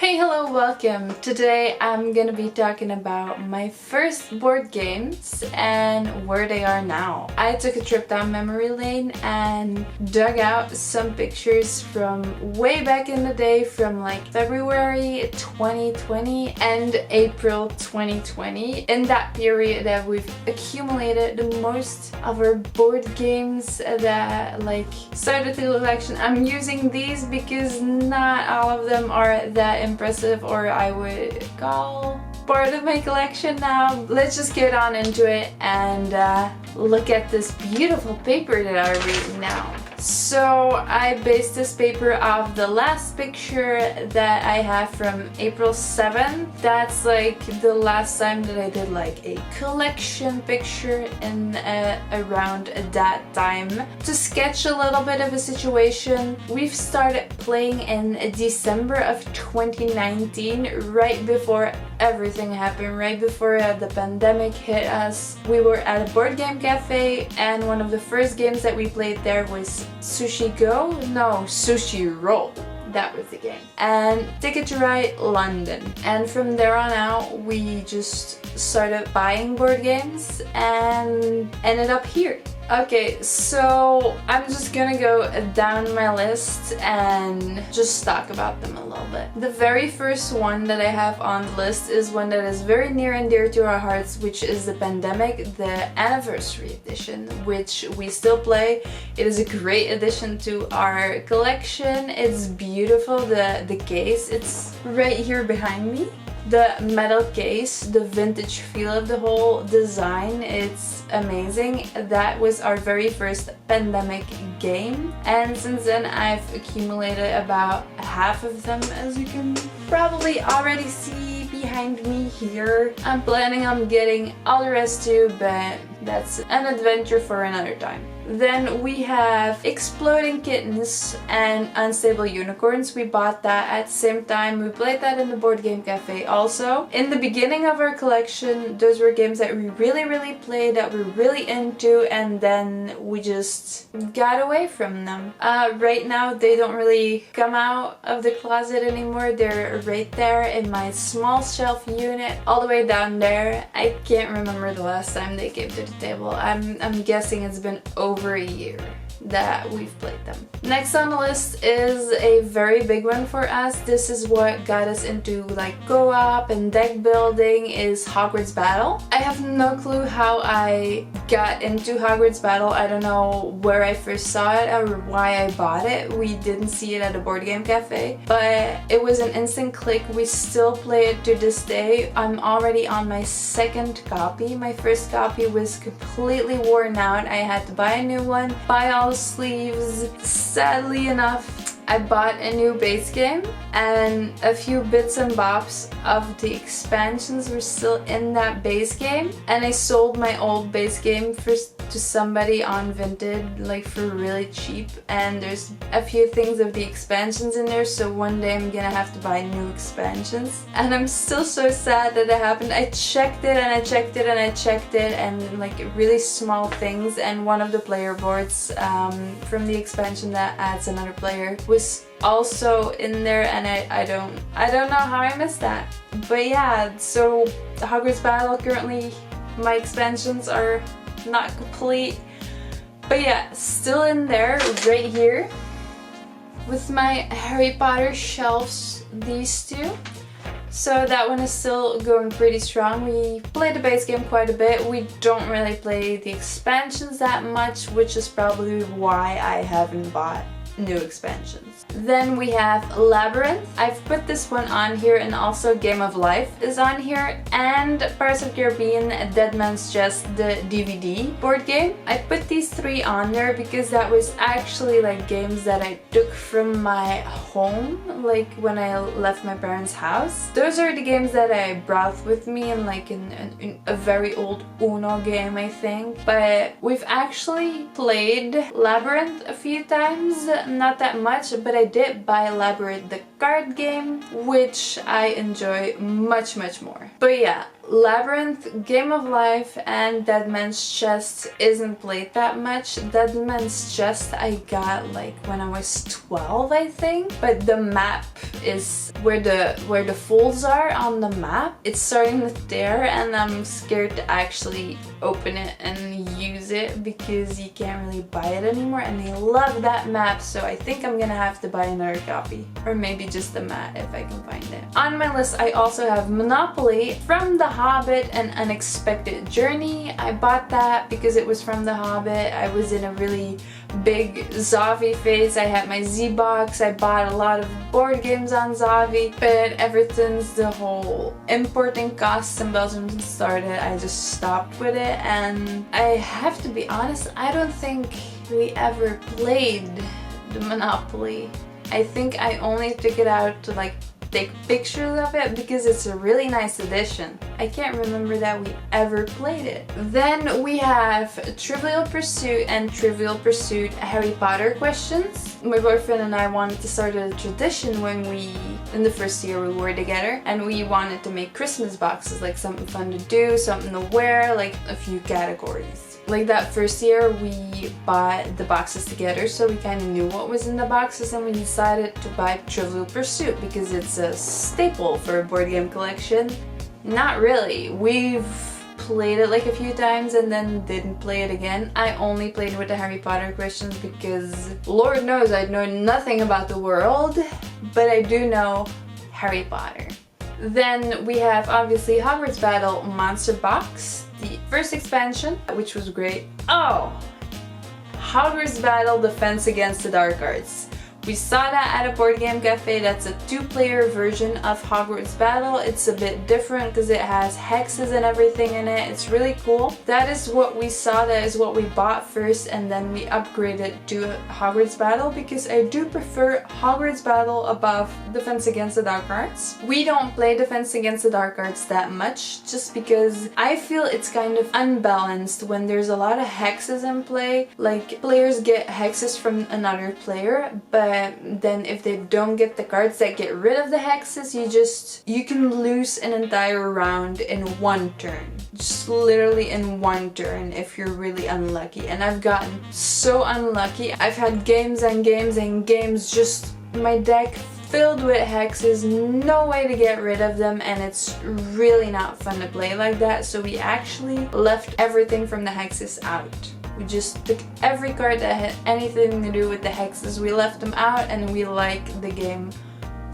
Hey, hello, welcome! Today I'm gonna be talking about my first board games and where they are now. I took a trip down memory lane and dug out some pictures from way back in the day, from like February 2020 and April 2020. In that period that we've accumulated the most of our board games that like started the collection. I'm using these because not all of them are that impressive, or I would call part of my collection now. Let's just get on into it and look at this beautiful paper that I'm reading now. So I based this paper off the last picture that I have from April 7th. That's like the last time that I did like a collection picture in around that time. To sketch a little bit of a situation, we've started playing in December of 2019, right before everything happened, right before the pandemic hit us. We were at a board game cafe and one of the first games that we played there was Sushi Go? No, Sushi Roll. That was the game. And Ticket to Ride London. And from there on out, we just started buying board games and ended up here. Okay, so I'm just gonna go down my list and just talk about them a little bit. The very first one that I have on the list is one that is very near and dear to our hearts, which is the Pandemic, the Anniversary Edition, which we still play. It is a great addition to our collection. It's beautiful, the case, it's right here behind me. The metal case, the vintage feel of the whole design, it's amazing. That was our very first Pandemic game, and since then I've accumulated about half of them, as you can probably already see behind me here. I'm planning on getting all the rest too, but that's an adventure for another time. Then we have Exploding Kittens and Unstable Unicorns. We bought that at the same time. We played that in the board game cafe also. In the beginning of our collection, those were games that we really played, that we're really into, and then we just got away from them. Right now they don't really come out of the closet anymore. They're right there in my small shelf unit all the way down there. I can't remember the last time they came to the table. I'm guessing it's been over a year that we've played them. Next on the list is a very big one for us. This is what got us into like co-op and deck building, is Hogwarts Battle. I have no clue how I got into Hogwarts Battle. I don't know where I first saw it or why I bought it. We didn't see it at a board game cafe, but it was an instant click. We still play it to this day. I'm already on my second copy. My first copy was completely worn out. I had to buy a new one, buy all the sleeves. Sadly enough, I bought a new base game and a few bits and bobs of the expansions were still in that base game, and I sold my old base game to somebody on Vinted, like for really cheap, and there's a few things of the expansions in there, so one day I'm gonna have to buy new expansions, and I'm still so sad that it happened. I checked it and I checked it and I checked it, and like really small things, and one of the player boards from the expansion that adds another player was also in there, and I don't know how I missed that. But yeah, so Hogwarts Battle, currently my expansions are not complete, but yeah, still in there right here with my Harry Potter shelves, these two. So that one is still going pretty strong. We play the base game quite a bit. We don't really play the expansions that much, which is probably why I haven't bought new expansions. Then we have Labyrinth. I've put this one on here, and also Game of Life is on here, and Pirates of the Caribbean Dead Man's Chest, the DVD board game. I put these three on there because that was actually like games that I took from my home, like when I left my parents' house. Those are the games that I brought with me in like in a very old Uno game, I think. But we've actually played Labyrinth a few times, not that much, but I did buy Labyrinth the card game, which I enjoy much more. But yeah, Labyrinth, Game of Life, and Dead Man's Chest isn't played that much. Dead Man's Chest I got like when I was 12, I think. But the map is where the folds are on the map. It's starting with there, and I'm scared to actually open it and use it because you can't really buy it anymore. And I love that map, so I think I'm gonna have to buy another copy, or maybe just the map if I can find it. On my list, I also have Monopoly from The Hobbit and Unexpected Journey. I bought that because it was from The Hobbit. I was in a really big Zavi phase. I had my Z-Box. I bought a lot of board games on Zavi, but ever since the whole importing costs in Belgium started, I just stopped with it. And I have to be honest, I don't think we ever played the Monopoly. I think I only took it out to like take pictures of it because it's a really nice edition. I can't remember that we ever played it. Then we have Trivial Pursuit and Trivial Pursuit Harry Potter questions. My boyfriend and I wanted to start a tradition in the first year we were together, and we wanted to make Christmas boxes, like something fun to do, something to wear, like a few categories. Like that first year we bought the boxes together, so we kind of knew what was in the boxes, and we decided to buy Trivial Pursuit because it's a staple for a board game collection. Not really. We've played it like a few times and then didn't play it again. I only played with the Harry Potter questions because Lord knows I know nothing about the world, but I do know Harry Potter. Then we have obviously Hogwarts Battle Monster Box, the first expansion, which was great. Oh! Hogwarts Battle Defense Against the Dark Arts. We saw that at a board game cafe. That's a 2-player version of Hogwarts Battle. It's a bit different because it has hexes and everything in it. It's really cool. That is what we saw. That is what we bought first, and then we upgraded to Hogwarts Battle because I do prefer Hogwarts Battle above Defense Against the Dark Arts. We don't play Defense Against the Dark Arts that much just because I feel it's kind of unbalanced when there's a lot of hexes in play. Like, players get hexes from another player, but then if they don't get the cards that get rid of the hexes, you can lose an entire round in one turn. Just literally in one turn if you're really unlucky. And I've gotten so unlucky. I've had games and games and games, just my deck filled with hexes, no way to get rid of them, and it's really not fun to play like that. So we actually left everything from the hexes out. We just took every card that had anything to do with the hexes, we left them out, and we like the game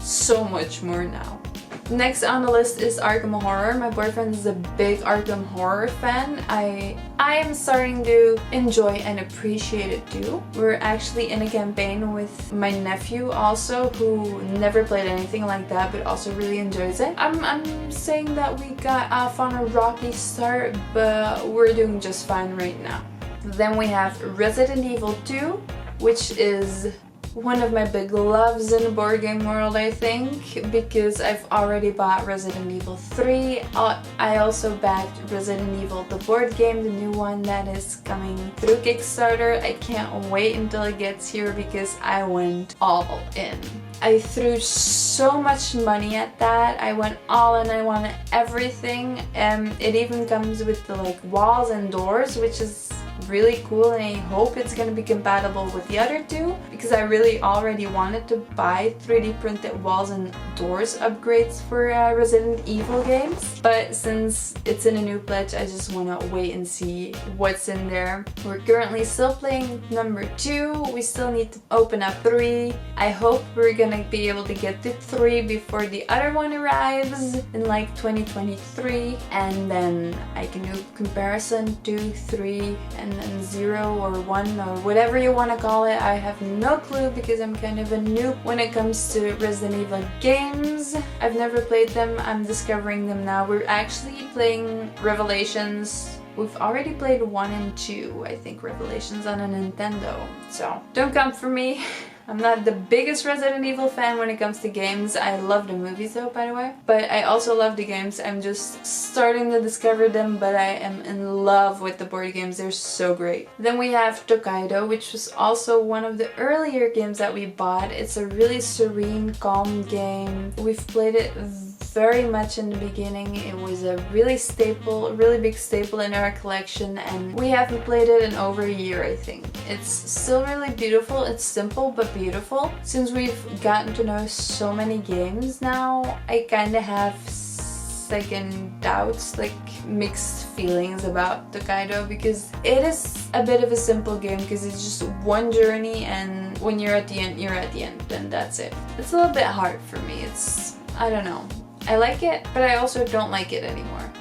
so much more now. Next on the list is Arkham Horror. My boyfriend is a big Arkham Horror fan. I am starting to enjoy and appreciate it too. We're actually in a campaign with my nephew also, who never played anything like that but also really enjoys it. I'm saying that we got off on a rocky start, but we're doing just fine right now. Then we have Resident Evil 2, which is one of my big loves in the board game world, I think, because I've already bought Resident Evil 3. I also backed Resident Evil, the board game, the new one that is coming through Kickstarter. I can't wait until it gets here because I went all in. I threw so much money at that. I went all in. I wanted everything, and it even comes with the like walls and doors, which is really cool, and I hope it's going to be compatible with the other two because I really already wanted to buy 3D printed walls and doors upgrades for Resident Evil games, but since it's in a new pledge, I just want to wait and see what's in there. We're currently still playing number 2. We still need to open up 3. I hope we're gonna be able to get to 3 before the other one arrives in like 2023, and then I can do comparison to 3 and then 0 or 1 or whatever you want to call it. I have no clue because I'm kind of a noob when it comes to Resident Evil games. I've never played them. I'm discovering them now. We're actually playing Revelations. We've already played 1 and 2, I think, Revelations on a Nintendo. So don't come for me. I'm not the biggest Resident Evil fan when it comes to games. I love the movies though, by the way. But I also love the games. I'm just starting to discover them, but I am in love with the board games. They're so great. Then we have Tokaido, which was also one of the earlier games that we bought. It's a really serene, calm game. We've played it very much in the beginning. It was a really big staple in our collection, and we haven't played it in over a year, I think. It's still really beautiful. It's simple but beautiful. Since we've gotten to know so many games now, I kind of have second doubts, like mixed feelings about Tokaido, because it is a bit of a simple game because it's just one journey, and when you're at the end, you're at the end, and that's it. It's a little bit hard for me. I don't know. I like it, but I also don't like it anymore.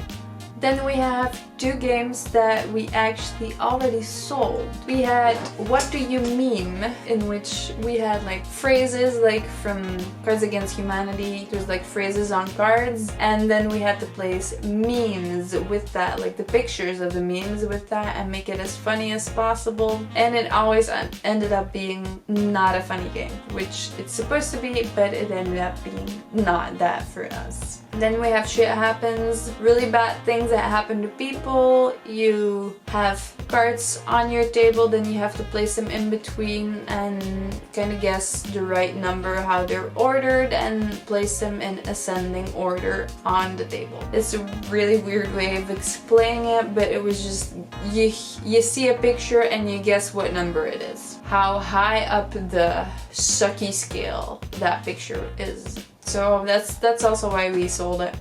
Then we have two games that we actually already sold. We had What Do You Meme, in which we had like phrases like from Cards Against Humanity. There's like phrases on cards, and then we had to place memes with that, like the pictures of the memes with that, and make it as funny as possible. And it always ended up being not a funny game, which it's supposed to be, but it ended up being not that for us. Then we have Shit Happens, really bad things that happen to people. You have cards on your table, then you have to place them in between and kind of guess the right number, how they're ordered, and place them in ascending order on the table. It's a really weird way of explaining it, but it was just, you see a picture and you guess what number it is. How high up the sucky scale that picture is. So that's also why we sold it.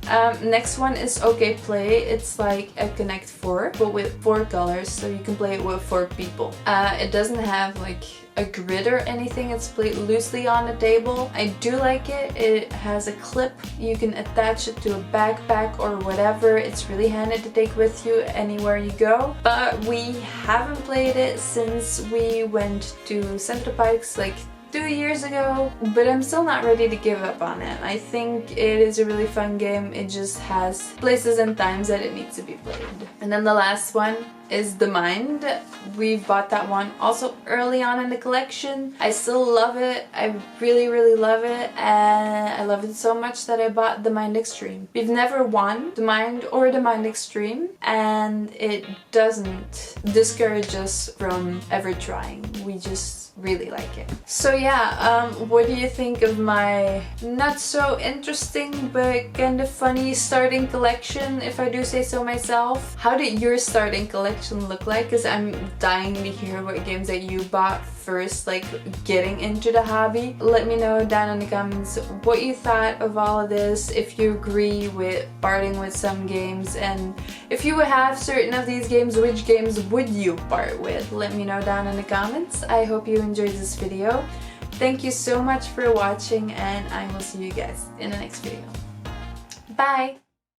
Next one is OK Play. It's like a Connect 4, but with 4 colors, so you can play it with 4 people. It doesn't have like a grid or anything. It's played loosely on the table. I do like it. It has a clip. You can attach it to a backpack or whatever. It's really handy to take with you anywhere you go. But we haven't played it since we went to Central Parks like 2 years ago, but I'm still not ready to give up on it. I think it is a really fun game. It just has places and times that it needs to be played. And then the last one is The Mind. We bought that one also early on in the collection. I still love it. I really love it, and I love it so much that I bought The Mind Extreme. We've never won The Mind or The Mind Extreme, and it doesn't discourage us from ever trying. We just really like it. So yeah, what do you think of my not so interesting but kind of funny starting collection, if I do say so myself? How did your starting collection look like? Because I'm dying to hear what games that you bought first, like getting into the hobby. Let me know down in the comments what you thought of all of this, if you agree with parting with some games, and if you have certain of these games, which games would you part with? Let me know down in the comments. I hope you enjoyed this video. Thank you so much for watching, and I will see you guys in the next video. Bye!